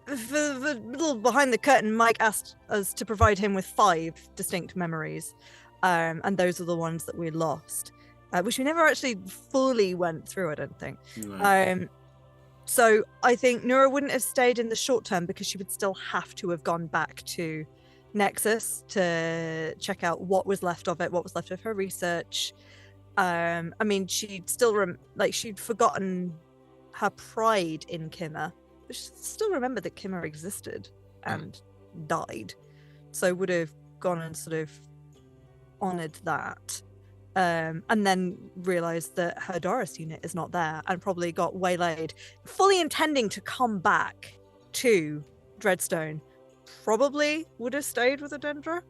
for the little behind the curtain, Mike asked us to provide him with 5 distinct memories, and those are the ones that we lost, which we never actually fully went through, I don't think. No. So I think Nora wouldn't have stayed in the short term because she would still have to have gone back to Nexus to check out what was left of it, what was left of her research. I mean, she'd still she'd forgotten her pride in Kimmer, but she still remembered that Kimmer existed and died, so would have gone and sort of honored that, and then realized that her Doris unit is not there and probably got waylaid, fully intending to come back to Dreadstone. Probably would have stayed with Adendra,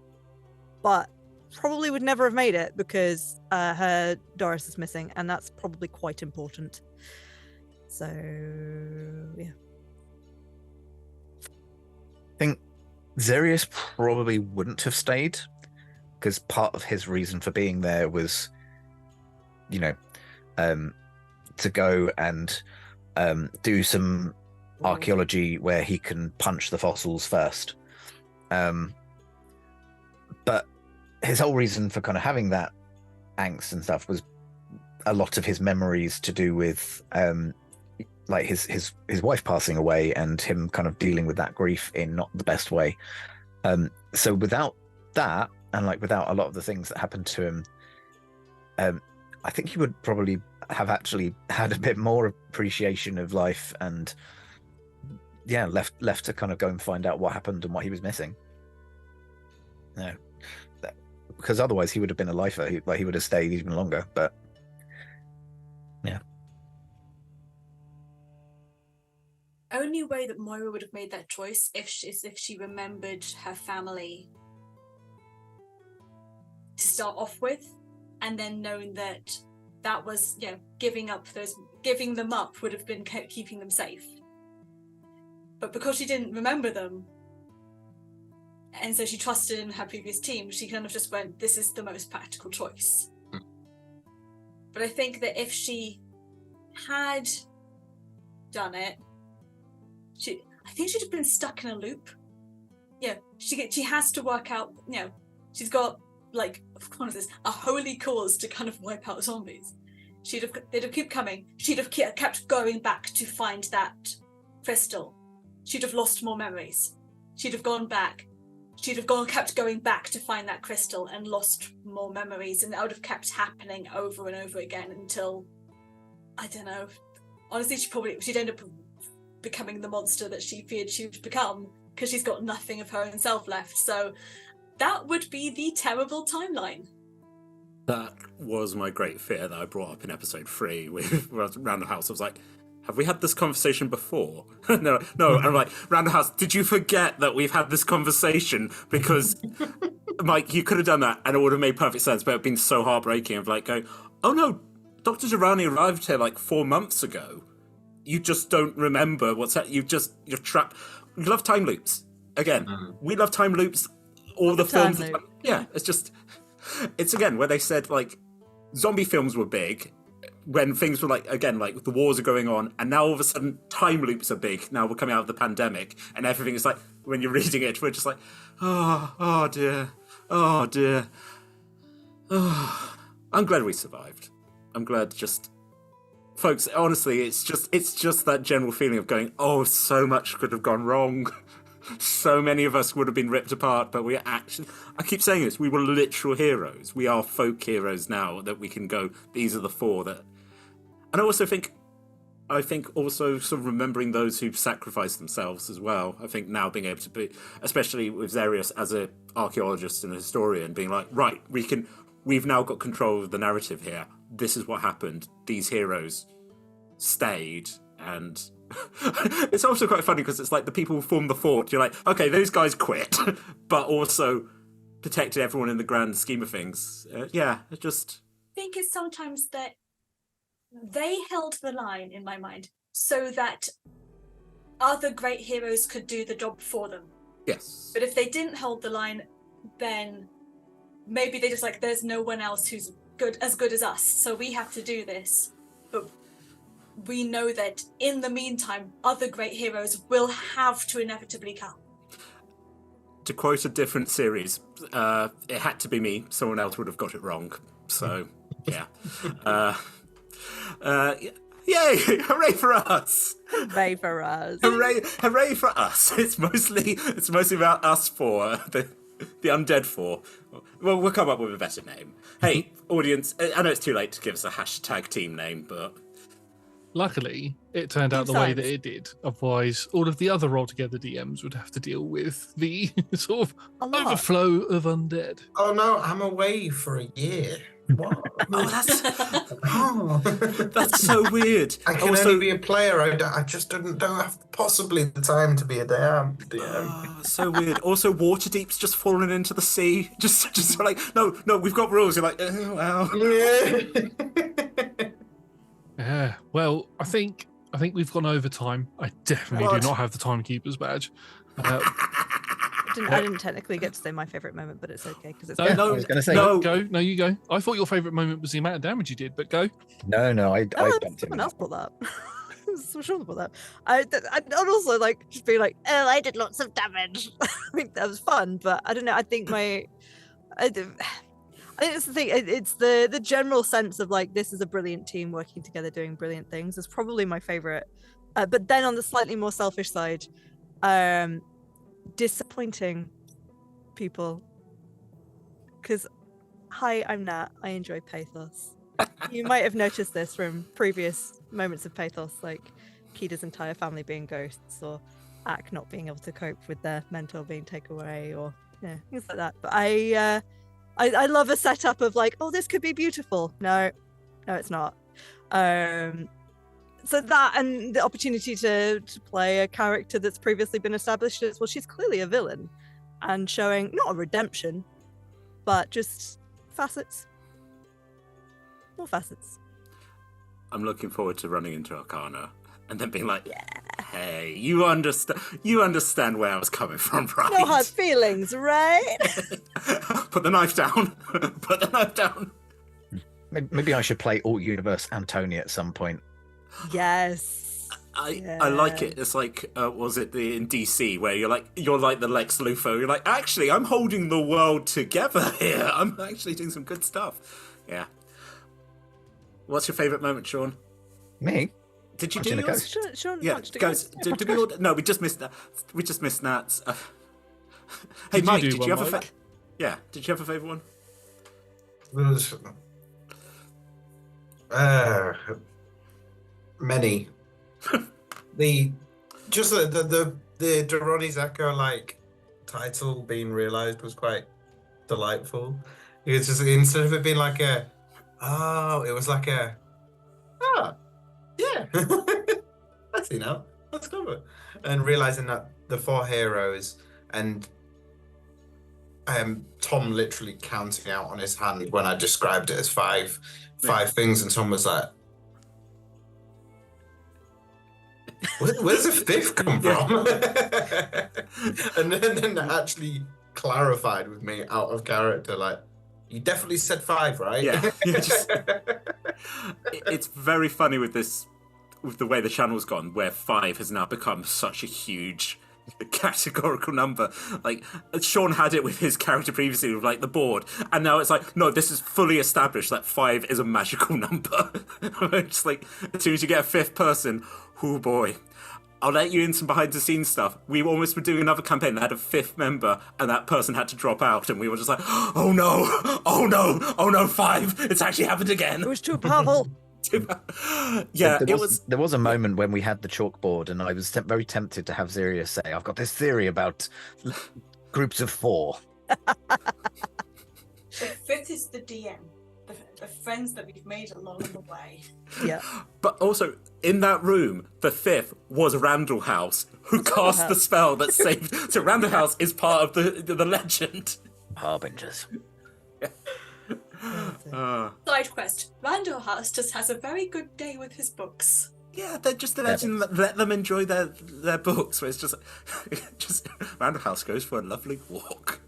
but probably would never have made it because her Doris is missing, and that's probably quite important. So yeah, I think Xerius probably wouldn't have stayed because part of his reason for being there was, you know, to go and do some archaeology where he can punch the fossils first. But his whole reason for kind of having that angst and stuff was a lot of his memories to do with like his wife passing away and him kind of dealing with that grief in not the best way. So without that, and like without a lot of the things that happened to him, I think he would probably have actually had a bit more appreciation of life and left to kind of go and find out what happened and what he was missing. No, because otherwise he would have been a lifer. He would have stayed even longer. But yeah. Only way that Moira would have made that choice if she remembered her family to start off with, and then knowing that was giving them up would have been keeping them safe. But because she didn't remember them, and so she trusted in her previous team, she kind of just went, this is the most practical choice. But I think that if she had done it, I think she'd have been stuck in a loop. Yeah, she has to work out, she's got a holy cause to kind of wipe out zombies. They'd have kept coming. She'd have kept going back to find that crystal. She'd have lost more memories. She'd have gone back. Kept going back to find that crystal and lost more memories, and that would have kept happening over and over again until, I don't know. Honestly, she'd end up becoming the monster that she feared she would become because she's got nothing of her own self left. So that would be the terrible timeline. That was my great fear that I brought up in episode 3 with Round the House. I was like, have we had this conversation before? No. And I'm like, Round the House, did you forget that we've had this conversation? Because, Mike, you could have done that and it would have made perfect sense, but it would have been so heartbreaking of like going, oh no, Dr. Duronni arrived here like 4 months ago. You just don't remember what's happening. You're trapped. We love time loops. Again, we love time loops. All the films. It's again where they said like zombie films were big when things were like the wars are going on, and now all of a sudden time loops are big. Now we're coming out of the pandemic and everything is like, when you're reading it, we're just like, oh dear. I'm glad we survived. I'm glad just folks, honestly, it's just that general feeling of going, oh, so much could have gone wrong. So many of us would have been ripped apart, but we actually, I keep saying this, we were literal heroes. We are folk heroes now that we can go, these are the 4 that... And I think also sort of remembering those who've sacrificed themselves as well. I think now being able to be, especially with Xarius as an archaeologist and a historian, being like, right, we've now got control of the narrative here. This is what happened. These heroes stayed, and it's also quite funny because it's like the people who formed the fort, you're like, okay, those guys quit, but also protected everyone in the grand scheme of things. I think it's sometimes that they held the line in my mind so that other great heroes could do the job for them. Yes. But if they didn't hold the line, then maybe they just like, there's no one else who's as good as us, so we have to do this. But we know that in the meantime, other great heroes will have to inevitably come. To quote a different series, it had to be me. Someone else would have got it wrong. So, yeah. Yay! Hooray for us! Hooray for us! Hooray for us! It's mostly about us 4, the Undead 4. Well, we'll come up with a better name. Hey, audience! I know it's too late to give us a hashtag team name, but luckily it turned out the way that it did. Otherwise, all of the other Roll Together DMs would have to deal with the sort of overflow of undead. Oh no, I'm away for a year. What? That's so weird. I can only be a player. I just don't have possibly the time to be a DM. Oh, so weird. Also, Waterdeep's just fallen into the sea. Just like, no, we've got rules. You're like, oh, wow. Yeah. Well, I think we've gone over time. I definitely do not have the timekeeper's badge. I didn't technically get to say my favourite moment, but it's okay because it's. No, I was going to say go. No, you go. I thought your favourite moment was the amount of damage you did, but go. No, I bumped someone else brought that. So sure about that. I'd also like just be like, oh, I did lots of damage. I think that was fun, but I don't know. I think it's the thing. It's the general sense of like this is a brilliant team working together, doing brilliant things. Is probably my favorite. But then on the slightly more selfish side, disappointing people. Because, hi, I'm Nat. I enjoy pathos. You might have noticed this from previous moments of pathos, like Kida's entire family being ghosts, or Ak not being able to cope with their mentor being taken away, or things like that. But I love a setup of like, oh, this could be beautiful. No, it's not. So that and the opportunity to play a character that's previously been established as, well, she's clearly a villain, and showing not a redemption, but just facets. More facets. I'm looking forward to running into Arcana and then being like, hey, you understand where I was coming from, right? No hard feelings, right? Put the knife down. Put the knife down. Maybe I should play Alt Universe Antonia at some point. Yes. I like it. It's like, was it in DC where you're like the Lex Luthor. You're like, actually, I'm holding the world together here. I'm actually doing some good stuff. Yeah. What's your favourite moment, Sean? Me? Did you do yours? Sean yeah, goes. Did we all? No, we just missed that. We just missed Nat's. Hey, Mike, did you have a? Yeah, did you have a favourite one? Many. the Duronni's Echo like title being realised was quite delightful. It was just, instead of it being like it was like yeah. I see now. That's clever. And realising that the 4 heroes and Tom literally counting out on his hand when I described it as five things, and Tom was like, where's the 5th come from? And then actually clarified with me out of character, like, you definitely said 5, right? Yeah. It's very funny with the way the channel's gone, where 5 has now become such a huge categorical number. Like Sean had it with his character previously with like the board, and now it's like, no, this is fully established that 5 is a magical number. It's like as soon as you get a 5th person, oh boy. I'll let you in some behind the scenes stuff. We almost were doing another campaign that had a 5th member, and that person had to drop out, and we were just like, oh no, 5, it's actually happened again. It was too powerful. Yeah, there was a moment when we had the chalkboard, and I was very tempted to have Ziria say, I've got this theory about groups of 4. The 5th is the DM, the friends that we've made along the way. Yeah. But also, in that room, the 5th was Randall House, who cast the spell that saved... So Randall House is part of the legend. Harbingers. Side quest. Randall House just has a very good day with his books. Yeah, they're just the legend. Let them enjoy their books. Where it's just Randall House goes for a lovely walk.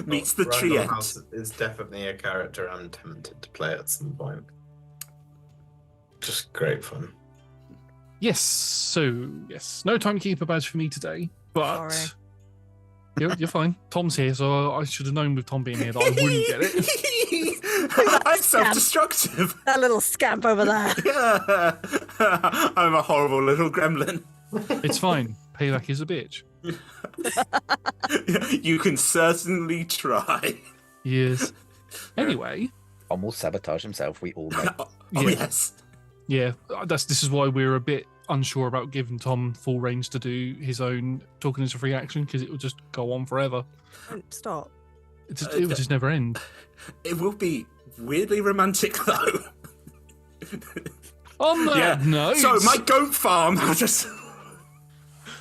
Meets the tree Randall end. House is definitely a character I'm tempted to play at some point. Just great fun. Yes, so yes, no timekeeper badge for me today, but you're fine. Tom's here, so I should have known with Tom being here that I wouldn't get it. I'm self-destructive. That little scamp over there. Yeah. I'm a horrible little gremlin. It's fine. Payback is a bitch. You can certainly try. Yes. Anyway. Tom will sabotage himself, we all know. Yes. Yeah, this is why we're a bit unsure about giving Tom full range to do his own talking as a free action, because it would just go on forever. Don't stop. It would just never end. It will be weirdly romantic, though. On that note... So, my goat farm, I just...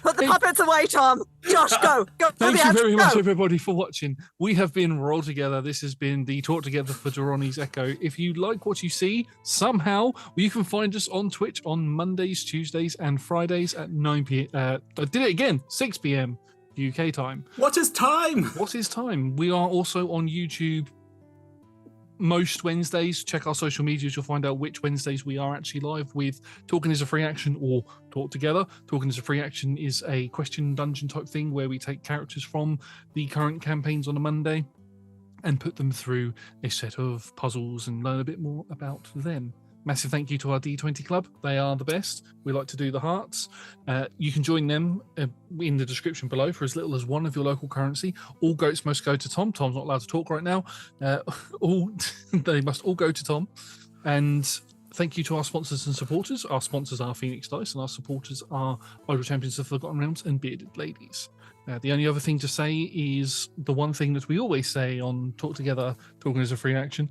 Put the puppets away, Tom. Josh, go. Thank you very much, everybody, for watching. We have been Roll Together. This has been the Talk Together for Duronni's Echo. If you like what you see, somehow, you can find us on Twitch on Mondays, Tuesdays, and Fridays at 9 p.m. I did it again, 6 p.m. UK time. What is time? What is time? We are also on YouTube most Wednesdays. Check our social medias. You'll find out which Wednesdays we are actually live with Talking as a Free Action or Talk Together. Talking as a Free Action is a question dungeon type thing where we take characters from the current campaigns on a Monday and put them through a set of puzzles and learn a bit more about them. Massive thank you to our D20 club. They are the best. We like to do the hearts. You can join them in the description below for as little as 1 of your local currency. All goats must go to Tom. Tom's not allowed to talk right now. They must all go to Tom. And thank you to our sponsors and supporters. Our sponsors are Phoenix Dice, and our supporters are Idle Champions of Forgotten Realms and Bearded Ladies. The only other thing to say is the one thing that we always say on Talk Together, Talking as a Free Action: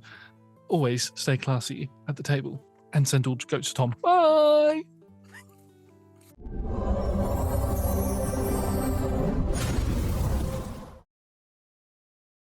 always stay classy at the table and send all goats to Tom. Bye!